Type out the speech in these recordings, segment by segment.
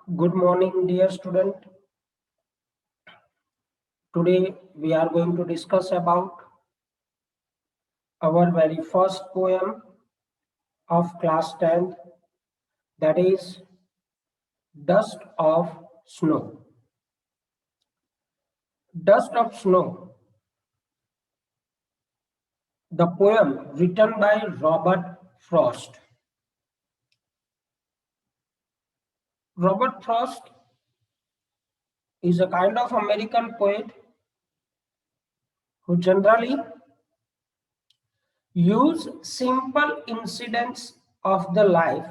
Good morning, dear student. Today we are going to discuss about our very first poem of class 10th, that is Dust of Snow. Dust of Snow, the poem written by Robert Frost. Robert Frost is a kind of American poet who generally use simple incidents of the life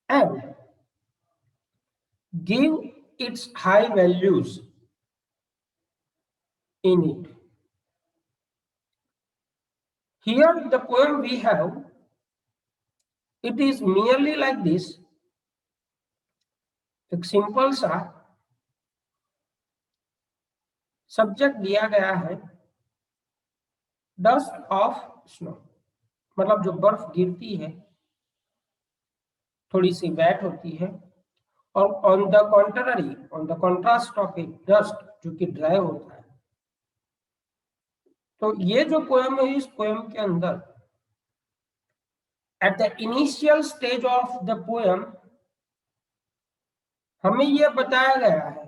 and give its high values in it. Here the poem we have, it is merely like this, एक simple सा subject दिया गया है, dust of snow, मतलब जो बर्फ गिरती है थोड़ी सी वेट होती है, और on the contrary, on the contrast of it, dust जो कि ड्राई होता है। तो ये जो पोएम है, इस पोएम के अंदर at the initial stage of the poem हमें यह बताया गया है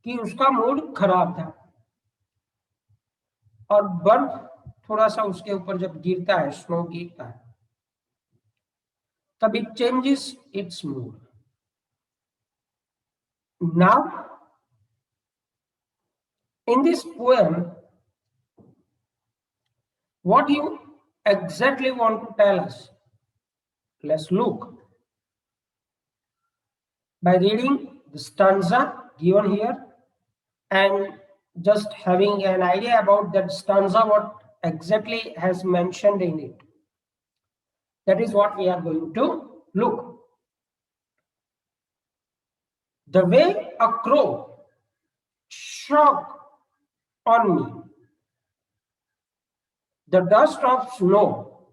कि उसका मूड खराब था और बर्फ थोड़ा सा उसके ऊपर जब गिरता है, स्नो गिरता है, तब it changes it's mood. Now in this poem, what you exactly want to tell us? Let's look by reading the stanza given here and just having an idea about that stanza, what exactly has mentioned in it. That is what we are going to look. The way a crow struck on me, the dust of snow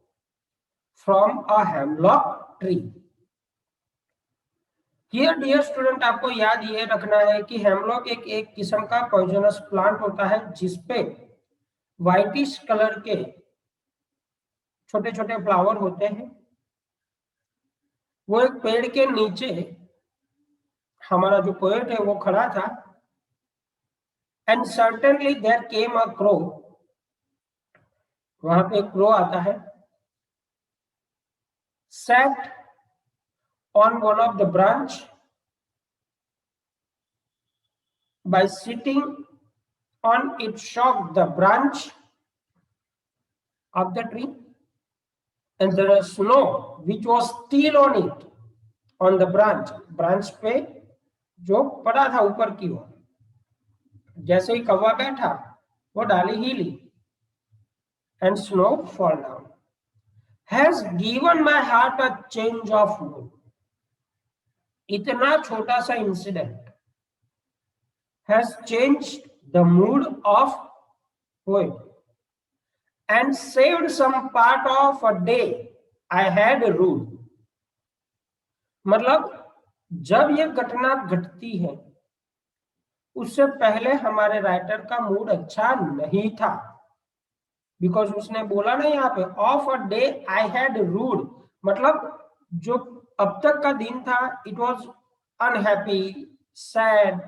from a hemlock tree. Here dear student, आपको याद ये रखना है कि hemlock एक किस्म का poisonous plant होता है जिसपे व्हाइटिश कलर के छोटे छोटे फ्लावर होते हैं। वो एक पेड़ के नीचे हमारा जो पोएट है वो खड़ा था, and certainly there came a crow, वहां पे क्रो आता है, sat on one of the branch, by sitting on it shocked the branch of the tree, and there was snow which was still on it, on the branch पे जो पड़ा था ऊपर की ओर, जैसे ही कौवा बैठा वो डाली हिली, and snow fall down, has given my heart a change of mood. इतना छोटा सा incident has changed the mood of poet and saved some part of a day I had ruled. मतलब जब ये घटना घटती है उससे पहले हमारे राइटर का मूड अच्छा नहीं था, बिकॉज उसने बोला ना यहाँ पे of a day I had ruled, मतलब जो अब तक का दिन था it was unhappy, sad,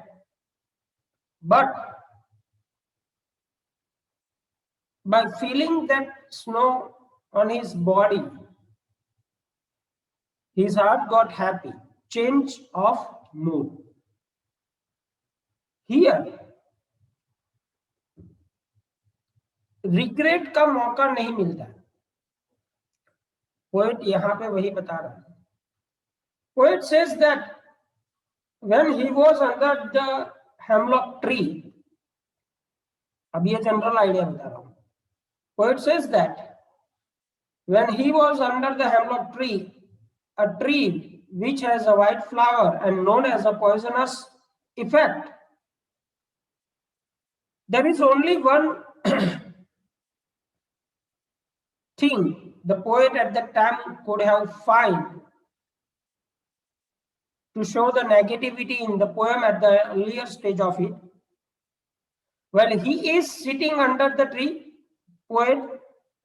but by feeling that snow on his body, his heart got happy, change of mood. Here regret का मौका नहीं मिलता, पोएट यहां पे वही बता रहा है। Poet says that when he was under the hemlock tree, अब ये जनरल आइडिया बता रहा हूं, poet says that when he was under the hemlock tree, a tree which has a white flower and known as a poisonous effect, there is only one thing the poet at that time could have found to show the negativity in the poem at the earlier stage of it? Well, he is sitting under the tree, poet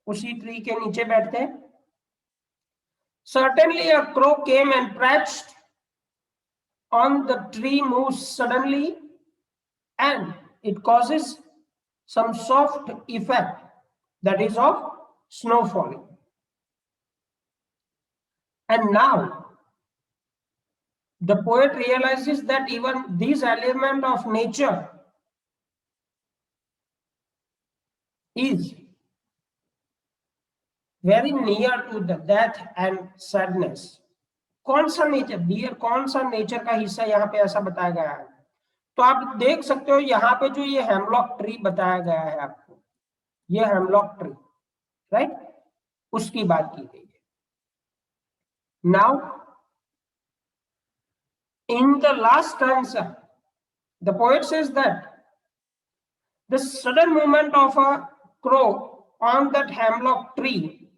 उसी tree के नीचे बैठते हैं. Certainly a crow came and perched on the tree, moves suddenly, and it causes some soft effect, that is of snow falling. And now the poet realizes that even this element of nature is very near to the death and sadness. कौन सा nature, dear, कौन सा nature का हिस्सा यहाँ पे ऐसा बताया गया है? तो आप देख सकते हो यहाँ पे जो ये हेमलॉक ट्री बताया गया है आपको, ये हेमलॉक ट्री, राइट, उसकी बात की गई है. Now in the last stanza, the poet says that the sudden movement of a crow on that hemlock tree,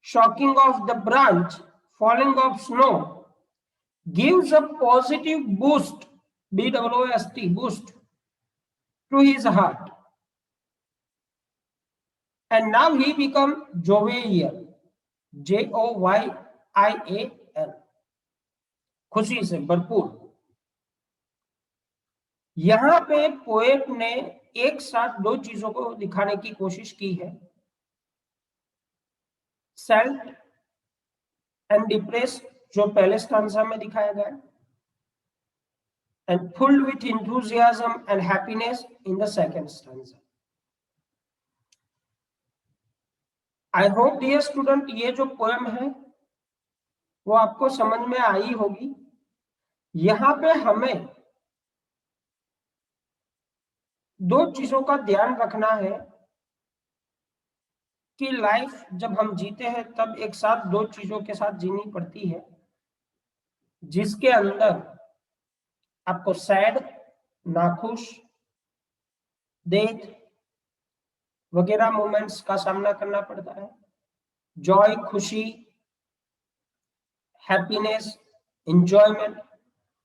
shocking of the branch, falling of snow, gives a positive boost, B-O-O-S-T, boost, to his heart. And now he becomes jovial, Joyal, खुशी से भरपूर. यहां पे poet ने एक साथ दो चीजों को दिखाने की कोशिश की है, सैड एंड डिप्रेस जो पहले स्टांजा में दिखाया गया, and filled with enthusiasm and happiness in the second stanza. I hope dear student ये जो पोएम है वो आपको समझ में आई होगी. यहां पे हमें दो चीजों का ध्यान रखना है कि लाइफ जब हम जीते हैं तब एक साथ दो चीजों के साथ जीनी पड़ती है, जिसके अंदर आपको सैड, नाखुश, डेथ वगैरह मोमेंट्स का सामना करना पड़ता है, जॉय, खुशी, हैप्पीनेस, एंजॉयमेंट,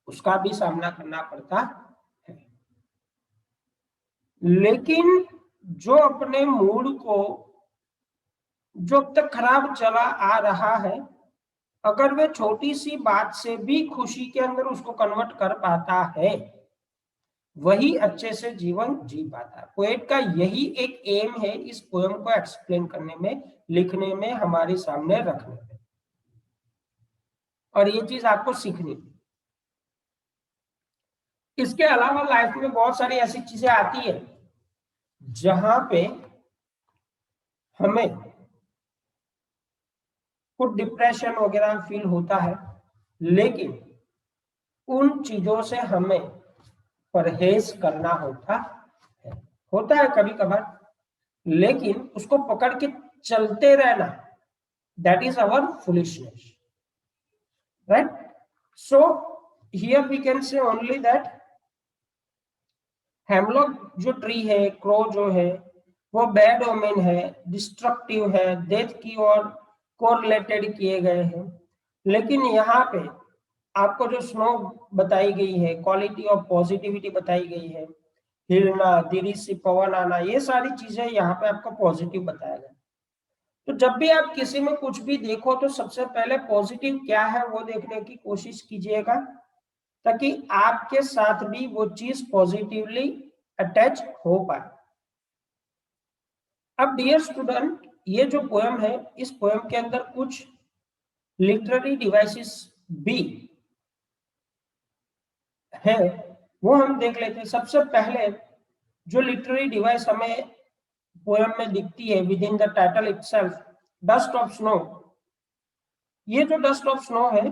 उसका भी सामना करना पड़ता है. लेकिन जो अपने मूड को जो अब तक खराब चला आ रहा है, अगर वे छोटी सी बात से भी खुशी के अंदर उसको कन्वर्ट कर पाता है, वही अच्छे से जीवन जी पाता है. पोएट का यही एक एम है इस पोएम को एक्सप्लेन करने में, लिखने में, हमारे सामने रखने में, और ये चीज आपको सीखनी. इसके अलावा लाइफ में बहुत सारी ऐसी चीजें आती है जहां पे हमें कुछ डिप्रेशन वगैरह फील होता है, लेकिन उन चीजों से हमें परहेज करना होता है कभी कभार, लेकिन उसको पकड़ के चलते रहना, that is our foolishness, right. So here we can say only that hemlock जो ट्री है, क्रो जो है, वो बैड ओमेन है, डिस्ट्रक्टिव है, डेथ की ओर कोरिलेटेड किए गए हैं. लेकिन यहाँ पे आपको जो स्नो बताई गई है, क्वालिटी ऑफ पॉजिटिविटी बताई गई है, हिलना, धीरे से पवन आना, ये सारी चीजें यहाँ पे आपको पॉजिटिव बताया गया. तो जब भी आप किसी में कुछ भी देखो तो सबसे पहले पॉजिटिव क्या है वो देखने की कोशिश कीजिएगा, ताकि आपके साथ भी वो चीज पॉजिटिवली अटैच हो पाए. अब डियर स्टूडेंट, ये जो पोएम है, इस पोएम के अंदर कुछ लिटरेरी डिवाइसेस भी है, वो हम देख लेते हैं. सबसे पहले जो लिटरेरी डिवाइस हमें पोएम में दिखती है with in the title itself, dust of snow. ये जो डस्ट ऑफ स्नो है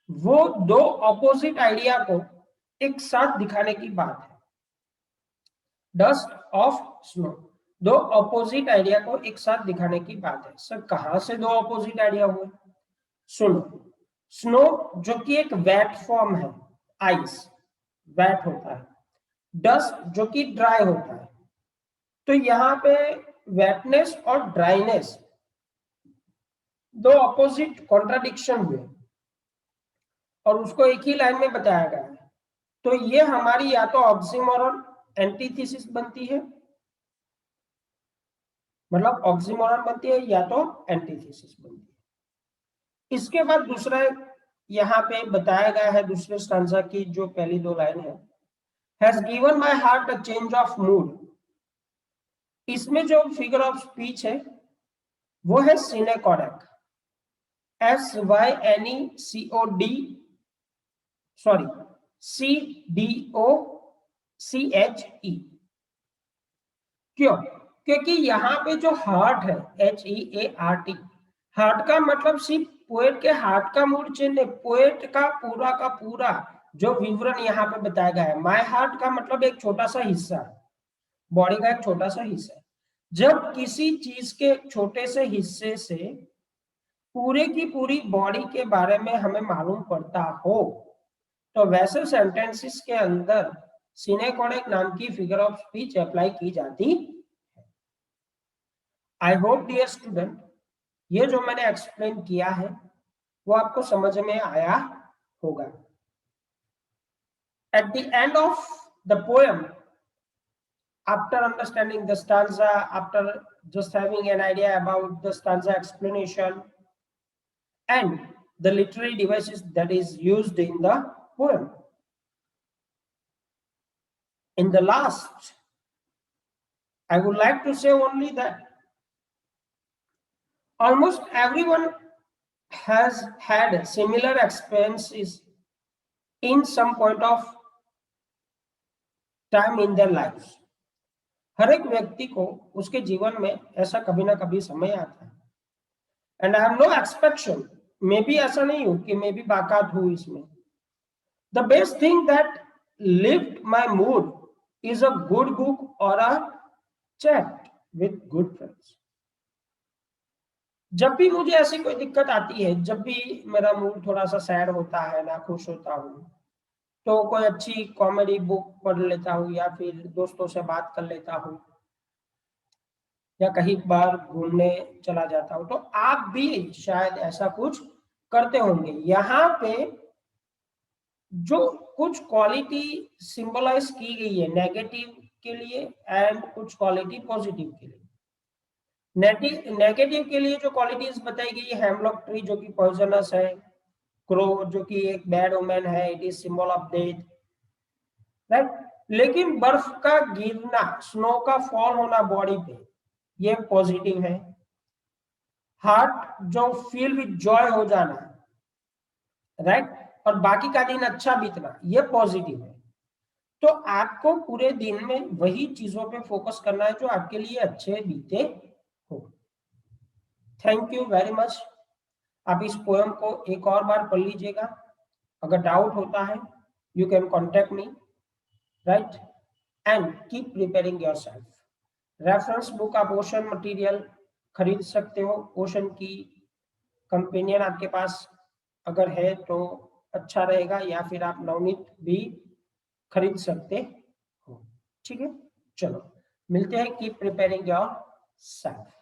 वो दो ऑपोजिट आइडिया को एक साथ दिखाने की बात है. डस्ट ऑफ स्नो, दो ऑपोजिट आइडिया को एक साथ दिखाने की बात है. सर कहां से दो ऑपोजिट आइडिया हुए? सुनो, स्नो जो कि एक वेट फॉर्म है, आइस वेट होता है, डस्ट जो कि ड्राई होता है. तो यहाँ पे वेटनेस और ड्राइनेस दो अपोजिट कॉन्ट्राडिक्शन हुए और उसको एक ही लाइन में बताया गया है, तो ये हमारी या तो ऑक्सीमोरन एंटीथेसिस बनती है, मतलब ऑक्सीमोरन बनती है या तो एंटीथेसिस बनती है। इसके बाद दूसरा यहाँ पे बताया गया है दूसरे स्टांजा की जो पहली दो लाइन है, has given my heart a change of mood. इसमें जो फिगर ऑफ स्पीच है वो है सिनेकोडेक, SYNECOD, सॉरी CDOCHE। क्यों? क्योंकि यहाँ पे जो हार्ट है HEART, हार्ट का मतलब सिर्फ पोएट के हार्ट का मूड चेंज नहीं, पोएट का पूरा जो विवरण यहाँ पे बताया गया है। माय हार्ट का मतलब एक छोटा सा हिस्सा, बॉडी का एक छोटा सा हिस्सा। जब किसी चीज के छोटे से हिस्से से पूरे की पूरी बॉडी के बारे में हमें मालूम पड़ता हो, तो वैसे सेंटेंसेस के अंदर सिनेकोडेक नाम की फिगर ऑफ स्पीच अप्लाई की जाती है। आई होप डियर स्टूडेंट, ये जो मैंने एक्सप्लेन किया है वो आपको समझ में आया होगा। At the end of the poem, after understanding the stanza, after just having an idea about the stanza explanation and the literary devices that is used in the poem, in the last, I would like to say only that almost everyone has had similar experiences in some point of time in their lives. हर एक व्यक्ति को उसके जीवन में ऐसा कभी ना कभी समय आता है, and I have no expectation, maybe ऐसा नहीं हो कि मे बी बाकात हूं इसमें। The best thing that lift my mood is a good book और a chat with good friends. जब भी मुझे ऐसी कोई दिक्कत आती है, जब भी मेरा मूड थोड़ा सा सैड होता है, ना खुश होता हूँ, तो कोई अच्छी कॉमेडी बुक पढ़ लेता हूँ या फिर दोस्तों से बात कर लेता हूँ या कहीं बार घूमने चला जाता हूँ। तो आप भी शायद ऐसा कुछ करते होंगे। यहाँ पे जो कुछ क्वालिटी सिंबलाइज की गई है नेगेटिव के लिए एंड कुछ क्वालिटी पॉजिटिव के लिए। नेगेटिव के लिए जो क्वालिटीज बताई गई है, हेमलॉक ट्री जो कि पॉइजनस है, क्रो जो कि एक बैड ओमेन है, it is symbol of death, right. लेकिन बर्फ का गिरना, स्नो का फॉल होना बॉडी पे, ये पॉजिटिव है। हार्ट जो फील विद जॉय हो जाना, राइट, और बाकी का दिन अच्छा बीतना, ये पॉजिटिव है। तो आपको पूरे दिन में वही चीजों पे फोकस करना है जो आपके लिए अच्छे बीते हो। Thank you very much. आप इस पोएम को एक और बार पढ़ लीजिएगा। अगर डाउट होता है you can contact me, right, and keep preparing yourself. Reference book आप ओशन मटेरियल खरीद सकते हो। ओशन की कंपेनियन आपके पास अगर है तो अच्छा रहेगा, या फिर आप नवनीत भी खरीद सकते हो। ठीक है, चलो मिलते हैं। Keep preparing your self.